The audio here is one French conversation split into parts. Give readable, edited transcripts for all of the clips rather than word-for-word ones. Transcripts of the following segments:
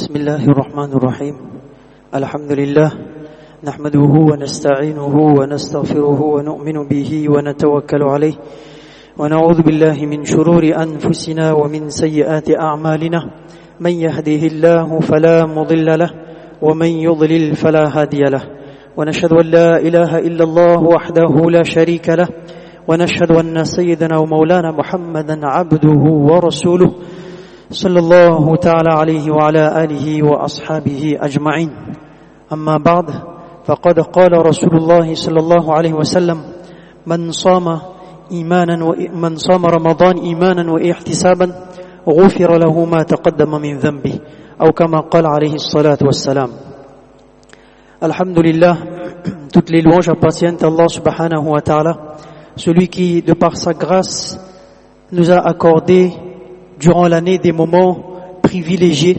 بسم الله الرحمن الرحيم الحمد لله نحمده ونستعينه ونستغفره ونؤمن به ونتوكل عليه ونعوذ بالله من شرور أنفسنا ومن سيئات أعمالنا من يهده الله فلا مضل له ومن يضلل فلا هادي له ونشهد أن لا إله إلا الله وحده لا شريك له ونشهد أن سيدنا ومولانا محمدا عبده ورسوله صلى الله تعالى عليه وعلى آله وأصحابه أجمعين أما بعد فقد قال رسول الله صلى الله عليه وسلم من صام رمضان إيمانا واحتسابا غفر له ما تقدم من ذنبه أو كما قال عليه الصلاة والسلام. Alhamdulillah, toutes les louanges appartiennent à Allah subhanahu wa ta'ala, celui qui, de par sa grâce, nous a accordé durant l'année des moments privilégiés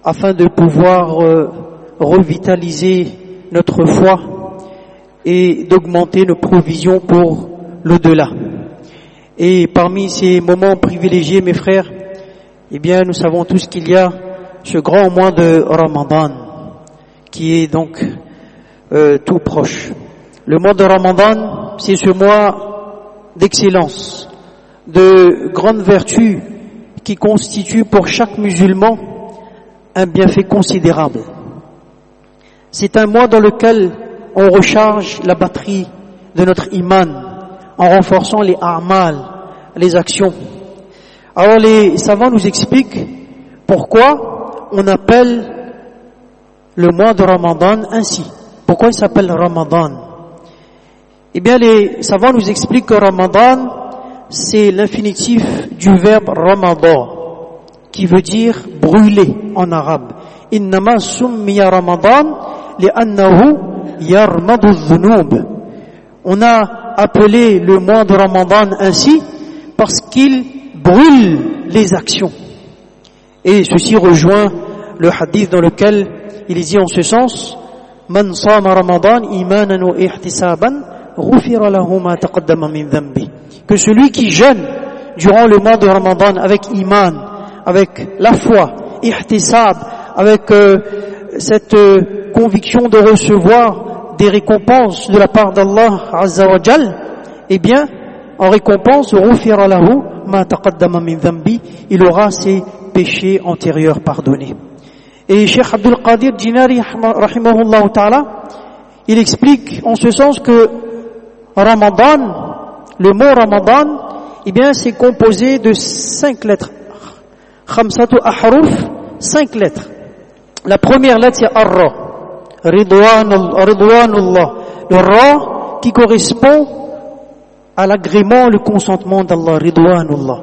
afin de pouvoir revitaliser notre foi et d'augmenter nos provisions pour l'au-delà. Et parmi ces moments privilégiés, mes frères, eh bien, nous savons tous qu'il y a ce grand mois de Ramadan qui est donc tout proche. Le mois de Ramadan, c'est ce mois d'excellence, de grande vertu qui constitue pour chaque musulman un bienfait considérable. C'est un mois dans lequel on recharge la batterie de notre iman en renforçant les a'mal, les actions. Alors les savants nous expliquent pourquoi on appelle le mois de Ramadan ainsi. Pourquoi il s'appelle Ramadan? Eh bien les savants nous expliquent que Ramadan, c'est l'infinitif du verbe Ramadan, qui veut dire brûler en arabe. Innama summiya Ramadan li'annahu yarmadu dhunub. On a appelé le mois de Ramadan ainsi parce qu'il brûle les actions. Et ceci rejoint le hadith dans lequel il est dit en ce sens: Man sama Ramadan imanan wa ihtisaban ghufira lahu ma taqaddama min dhanbi. Que celui qui jeûne durant le mois de Ramadan avec iman, avec la foi, ihtisab, avec cette conviction de recevoir des récompenses de la part d'Allah Azza wa Jal, eh bien, en récompense, ghufira lahu ma taqaddama min dhanbi, il aura ses péchés antérieurs pardonnés. Et Cheikh Abdul Qadir Jinari rahimahullah ta'ala, il explique en ce sens que Ramadan, le mot Ramadan, eh bien, c'est composé de 5 lettres. Khamsatu ahruf, 5 lettres. La première lettre, c'est Ar-Ra. Ridwanullah. Le Ra qui correspond à l'agrément, le consentement d'Allah. Ridwanullah.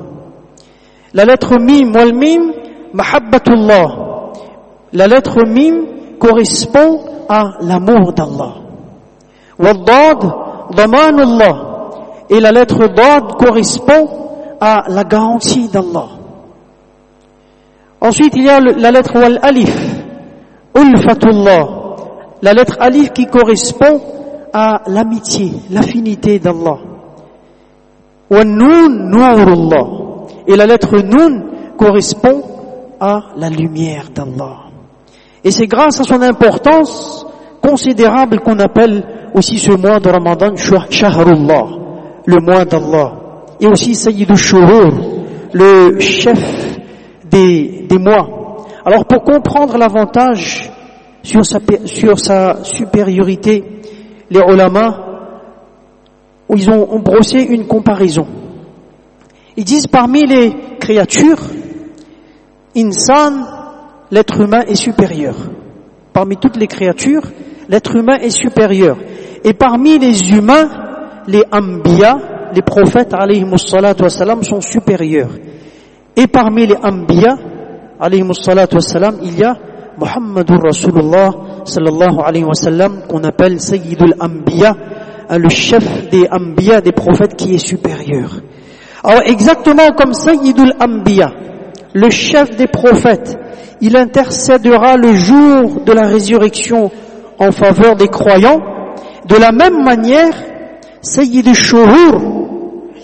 La lettre Mim, wal Mim, Mahabbatullah. La lettre Mim correspond à l'amour d'Allah. Wal Dad, Damanullah. Et la lettre Dad correspond à la garantie d'Allah. Ensuite, il y a la lettre Wal Alif, Ulfatullah. La lettre Alif qui correspond à l'amitié, l'affinité d'Allah. Wal Nun, Nurullah. Et la lettre Nun correspond à la lumière d'Allah. Et c'est grâce à son importance considérable qu'on appelle aussi ce mois de Ramadan Shahrullah, le mois d'Allah, et aussi Sayyidul Shuhur, le chef des mois. Alors pour comprendre l'avantage sur sa supériorité, les ulama, ils ont brossé une comparaison. Ils disent parmi les créatures, insan, l'être humain est supérieur. Parmi toutes les créatures, l'être humain est supérieur. Et parmi les humains, les Anbiya, les prophètes alayhimussalatu wassalam, sont supérieurs. Et parmi les Anbiya alayhimussalatu wassalam, il y a Muhammadur Rasulullah sallallahu alayhi wa sallam, qu'on appelle Sayyidul Anbiya, le chef des Anbiya, des prophètes qui est supérieur. Alors exactement comme Sayyidul Anbiya, le chef des prophètes, il intercédera le jour de la résurrection en faveur des croyants. De la même manière, Sayyid al-Shuhur,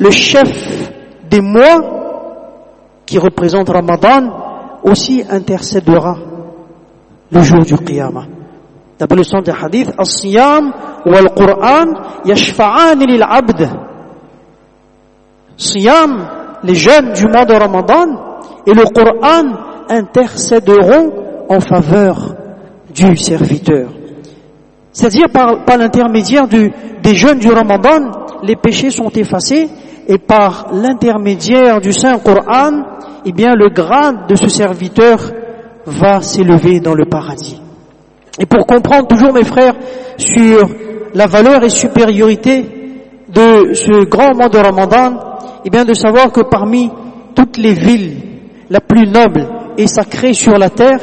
le chef des mois, qui représente Ramadan, aussi intercédera le jour du Qiyamah. D'après le sens des hadiths, As-Siyam wal-Qur'an yashfa'ani lil-'abd. Siyam, les jeûnes du mois de Ramadan, et le Qur'an intercéderont en faveur du serviteur. C'est-à-dire par l'intermédiaire des jeûnes du Ramadan, les péchés sont effacés, et par l'intermédiaire du Saint-Qur'an, eh bien le grade de ce serviteur va s'élever dans le paradis. Et pour comprendre toujours, mes frères, sur la valeur et supériorité de ce grand mois de Ramadan, eh bien de savoir que parmi toutes les villes la plus noble et sacrée sur la terre,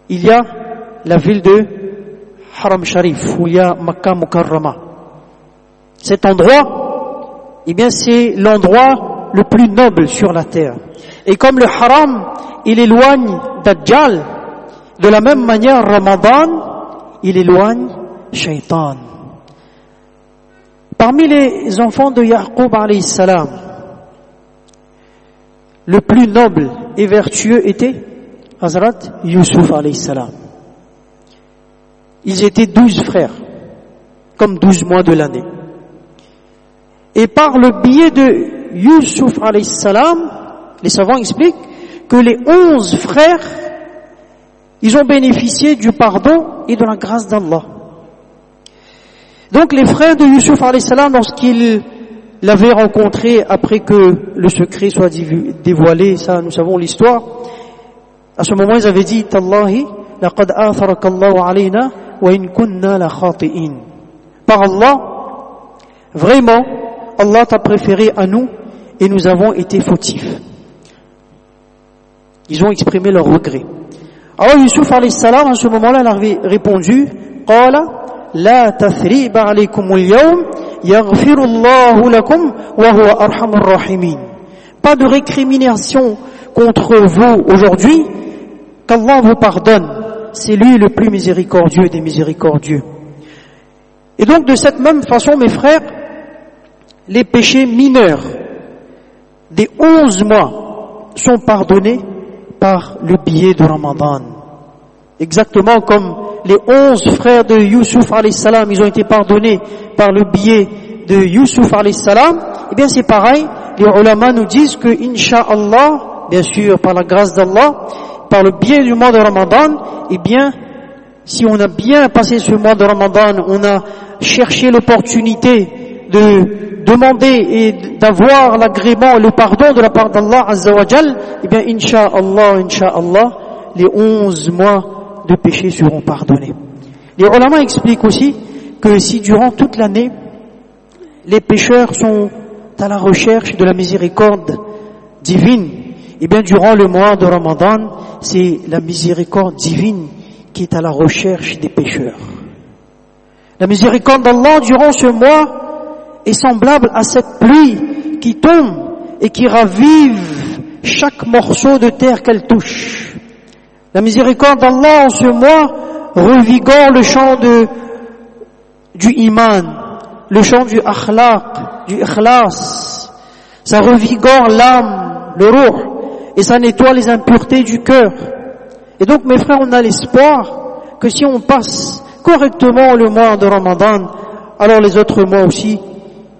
il y a la ville de Haram Sharif, où il y a Makkah Mukarrama. Cet endroit, eh bien c'est l'endroit le plus noble sur la terre. Et comme le Haram, il éloigne Dajjal, de la même manière, Ramadan, il éloigne Shaitan. Parmi les enfants de Yaqub alayhi salam, le plus noble et vertueux était Hazrat Yusuf alayhi salam. Ils étaient 12 frères, comme 12 mois de l'année. Et par le biais de Yusuf alayhi salam, les savants expliquent que les 11 frères, ils ont bénéficié du pardon et de la grâce d'Allah. Donc les frères de Yusuf alayhi salam, lorsqu'ils l'avaient rencontré après que le secret soit dévoilé, ça nous savons l'histoire, à ce moment ils avaient dit Tallahi laqad atharaka Allahu alayna wa in kunna la khati'in. Par Allah, vraiment Allah t'a préféré à nous et nous avons été fautifs. Ils ont exprimé leur regret. Alors Yusuf alayhi salam, à ce moment-là, il avait répondu Qala la tathriba alaykum al-yawm yaghfiru Allahu lakum wa huwa arhamur rahimin. Pas de récrimination contre vous aujourd'hui, qu'Allah vous pardonne. C'est lui le plus miséricordieux des miséricordieux. Et donc de cette même façon, mes frères, les péchés mineurs des 11 mois sont pardonnés par le biais de Ramadan. Exactement comme les 11 frères de Yusuf alayhi salam, ils ont été pardonnés par le biais de Yusuf alayhi salam, eh bien c'est pareil, les ulama nous disent que Inch'Allah, bien sûr par la grâce d'Allah, par le biais du mois de Ramadan, eh bien si on a bien passé ce mois de Ramadan, on a cherché l'opportunité de demander et d'avoir l'agrément, le pardon de la part d'Allah Azza wa Jal, eh bien, Inch'Allah, les 11 mois de péché seront pardonnés. Les ulama expliquent aussi que si durant toute l'année, les pécheurs sont à la recherche de la miséricorde divine, eh bien, durant le mois de Ramadan, c'est la miséricorde divine qui est à la recherche des pécheurs. La miséricorde d'Allah durant ce mois est semblable à cette pluie qui tombe et qui ravive chaque morceau de terre qu'elle touche. La miséricorde d'Allah en ce mois revigore le chant du iman, le chant du akhlaq, du ikhlas. Ça revigore l'âme, le ruh, et ça nettoie les impuretés du cœur. Et donc mes frères, on a l'espoir que si on passe correctement le mois de Ramadan, alors les autres mois aussi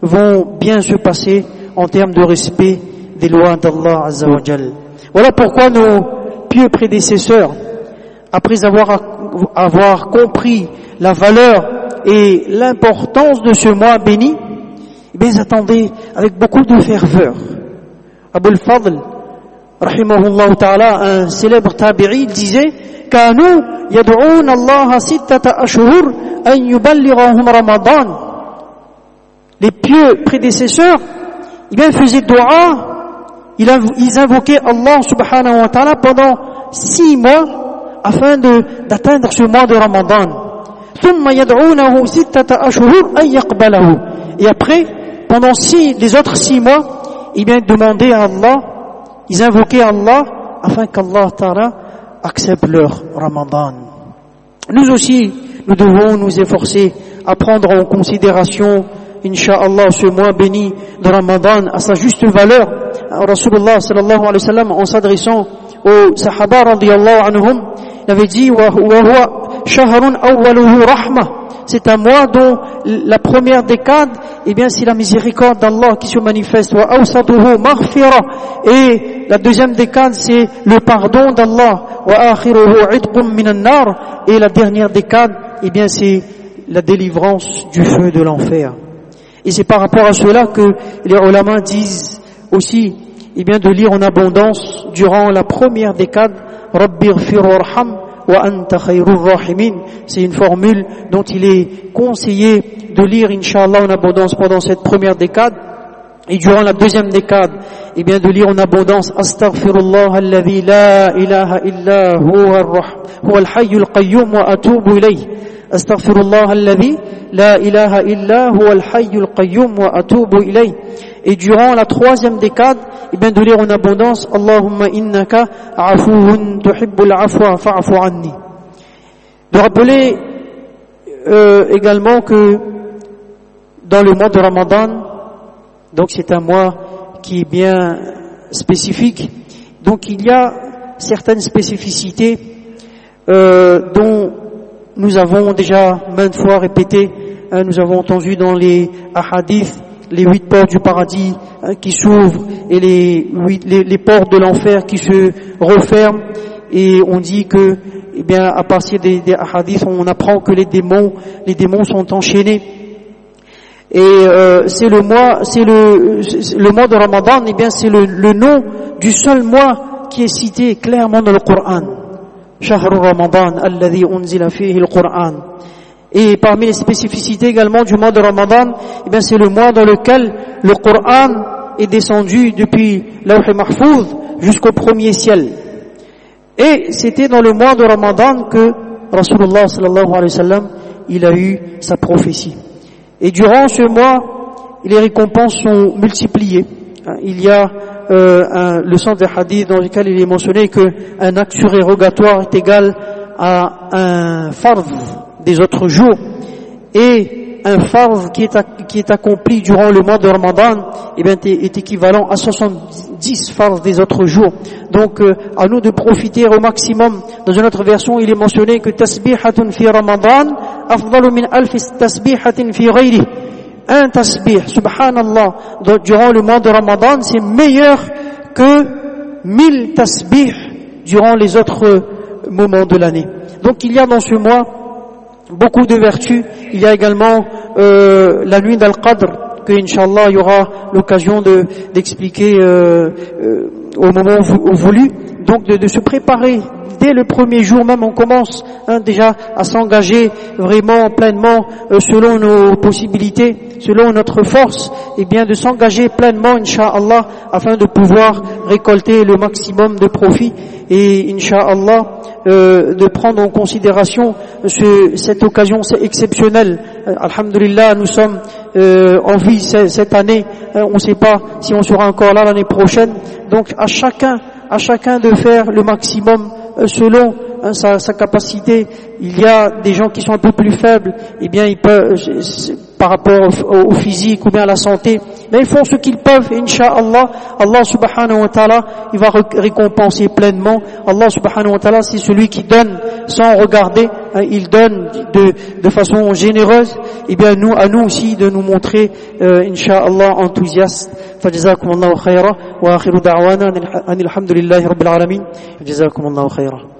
vont bien se passer en termes de respect des lois d'Allah Azza wa Jal. Voilà pourquoi nos pieux prédécesseurs, après avoir compris la valeur et l'importance de ce mois béni, eh bien, ils attendaient avec beaucoup de ferveur. Abu al-Fadl, rahimahullah ta'ala, un célèbre tabi'i, il disait Kanu yad'un Allah sittata ashhur an yuballighahum Ramadan. Les pieux prédécesseurs, eh bien, ils faisaient dua, ils invoquaient Allah subhanahu wa ta'ala pendant 6 mois afin d'atteindre ce mois de Ramadan. Et après, pendant les autres 6 mois, eh bien, ils demandaient à Allah, ils invoquaient Allah afin qu'Allah ta'ala accepte leur Ramadan. Nous aussi, nous devons nous efforcer à prendre en considération Inch'Allah, ce mois béni de Ramadan à sa juste valeur. Rasulullah sallallahu alayhi wa sallam, en s'adressant aux Sahaba radiyallahu anhum, il avait dit wa huwa shahrun awwaluhu rahmah, c'est un mois dont la première décade, eh bien c'est la miséricorde d'Allah qui se manifeste, wa awsatuhu maghfira, et la deuxième décade c'est le pardon d'Allah, wa akhiruhu idqun minan nar, et la dernière décade, eh bien c'est la délivrance du feu de l'enfer. Et c'est par rapport à cela que les ulama disent aussi, eh bien de lire en abondance durant la première décade, Rabbi ighfir warham wa anta khayrur rahimin. C'est une formule dont il est conseillé de lire Inch'Allah en abondance pendant cette première décade. Et durant la deuxième décade, eh bien de lire en abondance Astaghfirullah alladhi la ilaha illa huwa al-hayyul qayyum wa atubu ilayh. Astaghfirullah alladhi la ilaha illa huwa al-hayyul qayyum wa atubu ilayh. Et durant la troisième décade, eh bien de lire en abondance Allahumma innaka afuwun tuhibbul afwa fa'fu anni. De rappeler également que dans le mois de Ramadan, donc c'est un mois qui est bien spécifique, donc il y a certaines spécificités dont nous avons déjà maintes fois répété, nous avons entendu dans les hadiths les 8 portes du paradis qui s'ouvrent et les portes de l'enfer qui se referment, et on dit que, eh bien, à partir des hadiths, on apprend que les démons sont enchaînés. Et c'est le mois de Ramadan, eh bien c'est le nom du seul mois qui est cité clairement dans le Coran. Shahru Ramadan alladhi unzila fihi al-Qur'an. Et parmi les spécificités également du mois de Ramadan, eh bien c'est le mois dans lequel le Coran est descendu depuis Lawh Mahfouz jusqu'au premier ciel. Et c'était dans le mois de Ramadan que Rasulullah sallallahu alayhi wa sallam, il a eu sa prophétie. Et durant ce mois, les récompenses sont multipliées. Il y a le sens des hadiths dans lequel il est mentionné qu'un acte surérogatoire est égal à un fard des autres jours, et un fard qui est accompli durant le mois de Ramadan, eh bien, est équivalent à 70 fards des autres jours. Donc à nous de profiter au maximum. Dans une autre version, il est mentionné que tasbihatun fi Ramadan afdalu min alf tasbihatin fi ghayri. Un tasbih, subhanallah, durant le mois de Ramadan, c'est meilleur que 1000 tasbih durant les autres moments de l'année. Donc il y a dans ce mois beaucoup de vertus. Il y a également la nuit d'Al-Qadr, que Inch'Allah il y aura l'occasion d'expliquer au moment voulu. Donc de se préparer dès le premier jour même, on commence déjà à s'engager vraiment pleinement selon nos possibilités, selon notre force, et bien de s'engager pleinement, Inch'Allah, afin de pouvoir récolter le maximum de profit, et Inch'Allah de prendre en considération cette occasion exceptionnelle. Alhamdulillah, nous sommes en vie cette année, on ne sait pas si on sera encore là l'année prochaine, donc à chacun de faire le maximum selon sa capacité. Il y a des gens qui sont un peu plus faibles, eh bien ils peuvent, par rapport au physique ou bien à la santé, mais ils font ce qu'ils peuvent, Inch'Allah. Allah subhanahu wa ta'ala, il va récompenser pleinement. Allah subhanahu wa ta'ala, c'est celui qui donne sans regarder, il donne de façon généreuse. Et bien à nous aussi de nous montrer Inch'Allah enthousiastes. فجزاكم الله خيرا وآخر دعوانا أن الحمد لله رب العالمين. جزاكم الله خيرا.